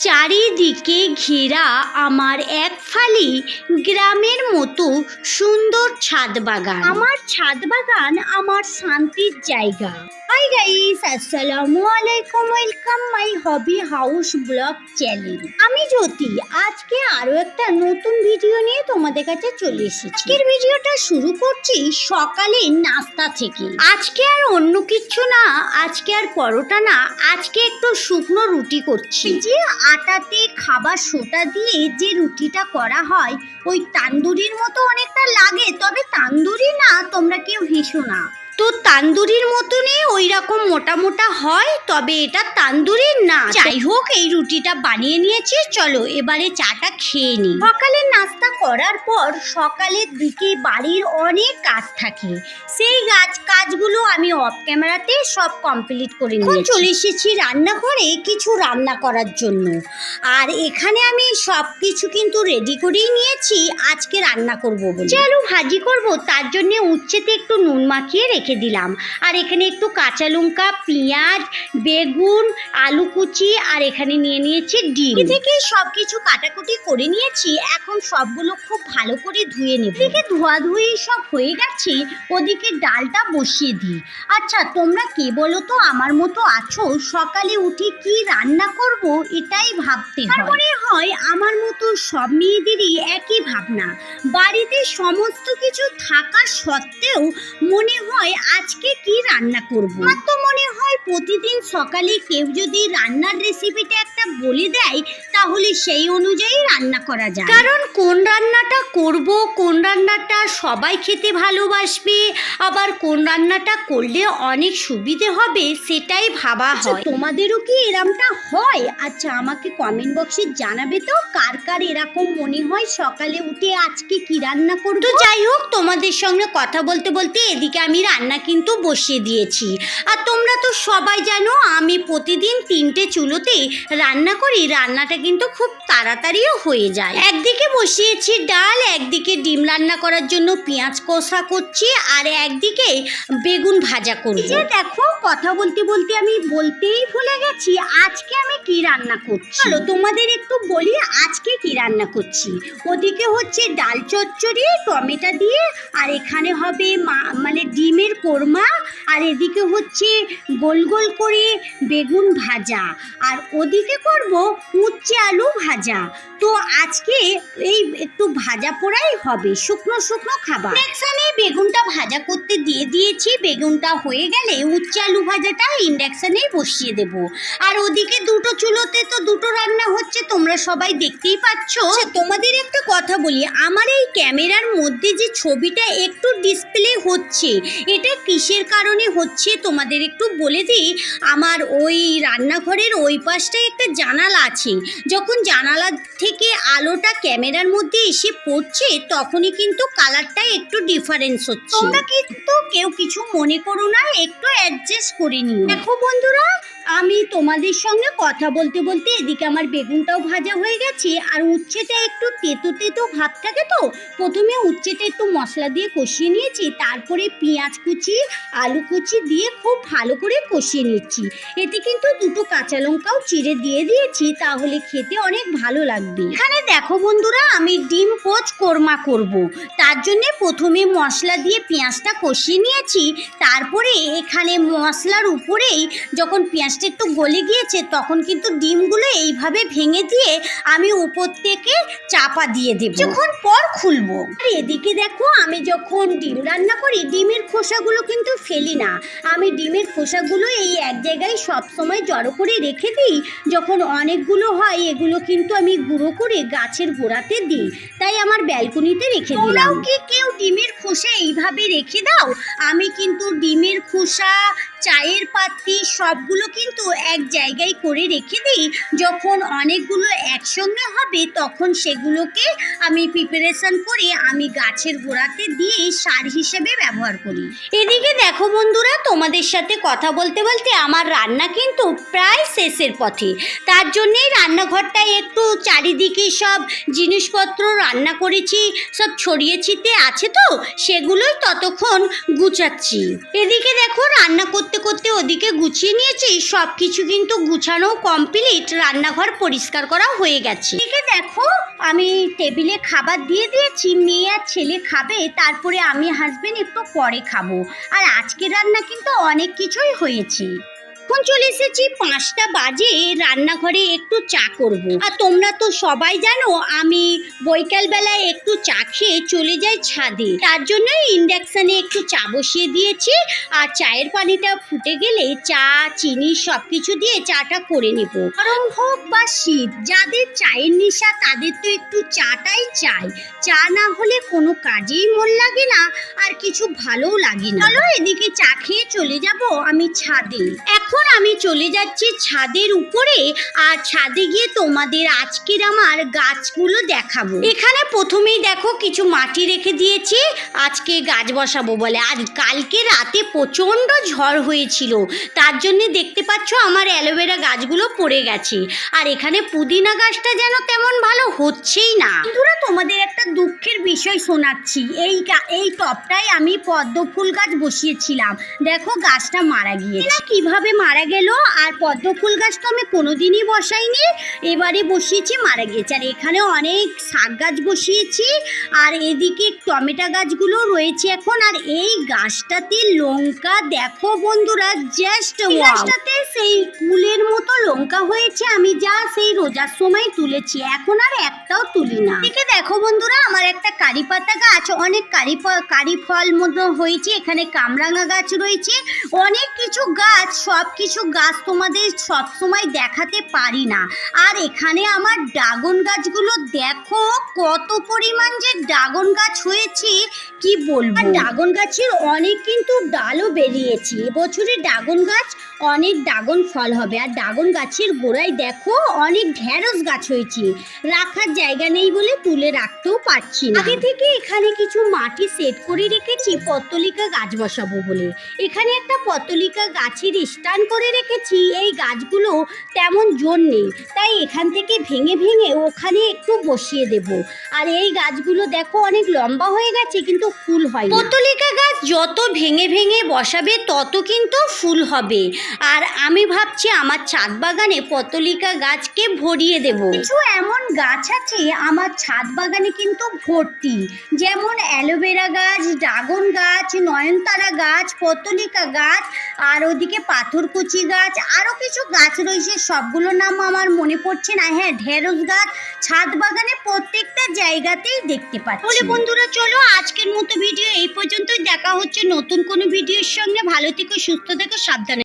চারিদিকে ঘেরা আমার এক ফালি গ্রামের মতো সুন্দর ছাদ বাগান। আমার ছাদ বাগান আমার শান্তির জায়গা। হাই গাইস, আসসালামু আলাইকুম, welcome my hobby house blog channel. আমি জ্যোতি, আজকে আরো একটা নতুন ভিডিও নিয়ে তোমাদের কাছে চলে এসেছি। আজকের ভিডিওটা শুরু করছি সকালের নাস্তা থেকে। আজকে আর অন্য কিছু না, আজকে আর পরোটা না, আজকে একটু শুকনো রুটি করছি। যে আটাতে খাবার সোটা দিয়ে যে রুটিটা করা হয় ওই তান্দুরির মতো অনেকটা লাগে, তবে তান্দুরি না, তোমরা কেউ হেসো না। তো তান্দুরির মতনই ওই রকম মোটা মোটা হয়, তবে এটা তান্দুরির না। যাই হোক, এই রুটিটা বানিয়ে নিয়েছি, চলো এবারে চাটা খেয়ে নিই। সকালের নাস্তা করার পর সকালের দিকে বাড়ির অনেক কাজ থাকে, সেই কাজগুলো আমি অফ ক্যামেরাতে সব কমপ্লিট করে নিয়ে চলে এসেছি রান্নাঘরে কিছু রান্না করার জন্য। আর এখানে আমি সব কিছু কিন্তু রেডি করেই নিয়েছি আজকে রান্না করব বলে। যে আলু ভাজি করব তার জন্য উচ্ছেতে একটু নুন মাখিয়ে রেখে দিলাম, আর এখানে একটু কাঁচা লঙ্কা, পেঁয়াজ, বেগুন, আলু কুচি, আর এখানে নিয়ে নিয়েছি ডিম। থেকে সব কিছু কাটাকুটি করে নিয়েছি, এখন সবগুলো খুব ভালো করে ধুয়ে নেব। এদিকে ধোয়াধুয়ি সব হয়ে গেছে, ওদিকে ডালটা বসিয়ে দিই। আচ্ছা, তোমরা কে বলো তো আমার মতো আছো, সকালে উঠে কি রান্না করব এটাই ভাবতে হয়। আমার মতো সব মেয়েদেরই একই ভাবনা। বাড়িতে সমস্ত কিছু থাকা সত্ত্বেও মনে হয় আজকে কি রান্না করব। আমার তো মনে হয় প্রতিদিন সকালে কেউ যদি রান্নার রেসিপিটা একটা বলে দেয় তাহলে সেই অনুযায়ী রান্না করা যায়। কারণ কোন রান্নাটা করব, কোন রান্নাটা সবাই খেতে ভালোবাসবে, আবার কোন রান্নাটা করলে অনেক সুবিধে হবে সেটাই ভাবা হয়। তোমাদেরও কি এরকমটা হয়? আচ্ছা, আমাকে কমেন্ট বক্সে জানাবে তো কার কার এরকম মনে হয় সকালে উঠে আজকে কি রান্না করব। তো যাই হোক, তোমাদের সঙ্গে কথা বলতে বলতে এদিকে আমি রান্না কিন্তু বসিয়ে দিয়েছি। আর তোমরা তো সবাই জানো আমি প্রতিদিন 3টে চুলোতে রান্না করি, রান্নাটা কিন্তু খুব তাড়াতাড়িও হয়ে যায়। একদিকে বসিয়েছি ডাল, একদিকে ডিম রান্না করার জন্য পেঁয়াজ কষা করছি, আর একদিকে বেগুন ভাজা করব। যে দেখো, কথা বলতে বলতে আমি বলতেই ভুলে গেছি আজকে আমি কি রান্না করছি। চলো তোমাদের একটু বলি আজকে কি রান্না করছি। ওদিকে হচ্ছে ডাল চচ্চড়ি টমেটো দিয়ে, আর এখানে হবে মানে ডিমের কোরমা, আর এদিকে হচ্ছে গোল গোল করে বেগুন ভাজা, আর ওদিকে করব উচ্ছে আলু ভাজা। তো আজকে এই একটু ভাজা পোড়াই হবে, শুকনো শুকনো খাবার। নেক্সট আমি বেগুনটা ভাজা করতে দিয়ে দিয়েছি, বেগুনটা হয়ে গেলে উচ্ছে আলু ভাজাটা ইন্ডাকশানেই বসিয়ে দেব। আর ওদিকে দুটো চুলোতে তো দুটো রান্না হচ্ছে, তোমরা সবাই দেখতেই পাচ্ছ। তোমাদের একটা কথা বলি, আমার এই ক্যামেরার মধ্যে যে ছবিটা একটু ডিসপ্লে হচ্ছে, এটা কিসের কারণে হচ্ছে তোমাদের একটু বলে দিই। আমার ওই রান্নাঘরের ওই পাশটায় একটা জানালা আছে, যখন জানালা থেকে আলোটা ক্যামেরার মধ্যে এসে পড়ছে তখনই কিন্তু কালারটা একটু ডিফারেন্স হচ্ছে। তোমরা কিন্তু কেউ কিছু মনে করো না, একটু অ্যাডজাস্ট করে নিও। দেখো বন্ধুরা, আমি তোমাদের সঙ্গে কথা বলতে বলতে এদিকে আমার বেগুনটাও ভাজা হয়ে গেছে, আর উচ্ছেটা একটু তেতো তেতো ভাব থাকে, তো প্রথমে উচ্ছেটা একটু মশলা দিয়ে কষিয়ে নিয়েছি, তারপরে পেঁয়াজ কুচি আলু কুচি দিয়ে খুব ভালো করে কষিয়ে নিচ্ছি। এতে কিন্তু দুটো কাঁচা লঙ্কাও চিড়ে দিয়ে দিয়েছি, তাহলে খেতে অনেক ভালো লাগবে। এখানে দেখো বন্ধুরা, আমি ডিম পোচ কোরমা করব, তার জন্যে প্রথমে মশলা দিয়ে পেঁয়াজটা কষিয়ে নিয়েছি, তারপরে এখানে মশলার উপরেই যখন পেঁয়াজটা একটু গলে গিয়েছে তখন কিন্তু ডিমগুলো এইভাবে ভেঙে দিয়ে আমি উপর থেকে চাপা দিয়ে দেব, যখন পর খুলবো। আর এদিকে দেখো, আমি যখন ডিম রান্না করি ডিমের খোসাগুলো কিন্তু ফেলি না, আমি ডিমের খোসাগুলো এই এক জায়গায় সবসময় জড়ো করে রেখে দিই। যখন অনেকগুলো হয় এগুলো কিন্তু আমি গুঁড়ো করে গাছের গোড়াতে দিই, তাই আমার ব্যালকনিতে রেখে দিলাম। কি কেউ ডিমের খোসা এইভাবে রেখে দাও? আমি কিন্তু ডিমের খোসা, চায়ের পাতি সবগুলো কিন্তু এক জায়গায় করে রেখে দিই, যখন অনেকগুলো একসঙ্গে হবে তখন সেগুলোকে আমি প্রিপারেশন করে আমি গাছের গোড়াতে দিয়ে সার হিসেবে ব্যবহার করি। এদিকে দেখো বন্ধুরা, তোমাদের সাথে কথা বলতে বলতে আমার রান্না কিন্তু প্রায় শেষের পথে, তার জন্যেই রান্নাঘরটা একটু চারিদিকে সব জিনিসপত্র রান্না করেছি সব ছড়িয়ে ছিটে আছে, তো সেগুলোই ততক্ষণ গুছাচ্ছি। এদিকে দেখো, রান্না করতে করতে ওদিকে গুছিয়ে নিয়েছি সব কিছু কিন্তু গুছানো কমপ্লিট, রান্নাঘর পরিষ্কার করা হয়ে গেছে। এদিকে দেখো আমি টেবিলে খাবার দিয়ে দিয়েছি, মেয়ে আর ছেলে খাবে, তারপরে আমি হাসবেন্ড একটু পরে খাবো। আর আজকে রান্না কিন্তু অনেক কিছুই হয়েছে। এখন চলে এসেছি 5টা বাজে, রান্নাঘরে একটু চা করব। আর তোমরা তো সবাই জানো আমি বৈকাল বেলায় একটু চা খেয়ে চলে যাই ছাদে, তার জন্য ইন্ডাকশানে একটু চা বসিয়ে দিয়েছি। আর চায়ের পানিটা ফুটে গেলে চা চিনি সব কিছু দিয়ে চাটা করে নেব। গরম হোক বা শীত, যাদের চায়ের নেশা তাদের তো একটু চাটাই চাই। চা না হলে কোনো কাজেই মন লাগে না, আর কিছু ভালোও লাগে না। চলো এদিকে চা খেয়ে চলে যাব আমি ছাদে। এখন আমি চলে যাচ্ছি ছাদের উপরে, আর ছাদে গিয়ে তোমাদের আজকের আমার গাছগুলো দেখাবো। এখানে প্রথমেই দেখো কিছু মাটি রেখে দিয়েছি, আজকে গাছ বসাবো বলে। আর কালকে রাতে প্রচণ্ড ঝড় হয়েছিল, তার জন্য দেখতে পাচ্ছ আমার অ্যালোভেরা গাছগুলো পড়ে গেছে। আর এখানে পুদিনা গাছটা যেন তেমন ভালো হচ্ছেই না। বন্ধুরা তোমাদের একটা দুঃখের বিষয় শোনাচ্ছি, এই টবটাই আমি পদ্ম ফুল গাছ বসিয়েছিলাম, দেখো গাছটা মারা গিয়েছে। কিভাবে মারা গেল? আর পদ্ম ফুল গাছ তো আমি কোনোদিনই বসাইনি, এবারে বসিয়েছি, মারা গিয়েছে। আর এখানে অনেক শাক গাছ বসিয়েছি, আর এদিকে টমেটো গাছগুলো রয়েছে এখন। আর এই গাছটাতে লঙ্কা দেখো বন্ধুরা, জাস্ট গাছটাতে সেই কুলের মতো লঙ্কা হয়েছে, আমি যা সেই রোজার সময় তুলেছি, এখন আর একটাও তুলি না। এদিকে দেখো বন্ধুরা আমার একটা কারি পাতা গাছ, অনেক কারি ফল মতো হয়েছে, এখানে কামরাঙা গাছ রয়েছে, অনেক কিছু গাছ। সব কিছু গাছ তোমাদের সব সময় দেখাতে পারি না। আর এখানে আমার ড্রাগন গাছগুলো দেখো কত পরিমাণ যে ড্রাগন গাছ হয়েছে কি বলবো। আর ড্রাগন গাছের অনেক কিন্তু ডালও বেরিয়েছে, এবছরে ড্রাগন গাছ অনেক ড্রাগন ফল হবে। আর ড্রাগন গাছের গোড়ায় দেখো অনেক ঢেঁড়স গাছ হয়েছে, রাখার জায়গা নেই বলে তুলে রাখতেও পারছি না। আগে থেকে এখানে কিছু মাটি সেট করে রেখেছি পত্তলিকা গাছ বসাবো বলে। এখানে একটা পত্তলিকা গাছের স্ট্যান্ড করে রেখেছি, এই গাছগুলো তেমন জোর নেই, তাই এখান থেকে ভেঙে ভেঙে ওখানে একটু বসিয়ে দেব। আর এই গাছগুলো দেখো অনেক লম্বা হয়ে গেছে কিন্তু ফুল হয় না। পত্তলিকা গাছ যত ভেঙে ভেঙে বসাবে তত কিন্তু ফুল হবে। আর আমি ভাবছি আমার ছাদ বাগানে পত্তলিকা গাছকে ভরিয়ে দেব। কিছু এমন গাছ আছে আমার ছাদ বাগানে কিন্তু ভর্তি, যেমন অ্যালোভেরা গাছ, ড্রাগন গাছ, নয়নতারা গাছ, পত্তলিকা গাছ, আর ওদিকে পাথরকুচি গাছ, আরও কিছু গাছ রয়েছে, সবগুলোর নাম আমার মনে পড়ছে না। হ্যাঁ, ঢেঁড়স গাছ ছাদ বাগানে প্রত্যেকটা জায়গাতেই দেখতে পাচ্ছি। বলে বন্ধুরা চলো আজকের মতো ভিডিও এই পর্যন্তই, দেখা হচ্ছে নতুন কোনো ভিডিওর সঙ্গে। ভালো থেকো, সুস্থ থেকো, সাবধানে।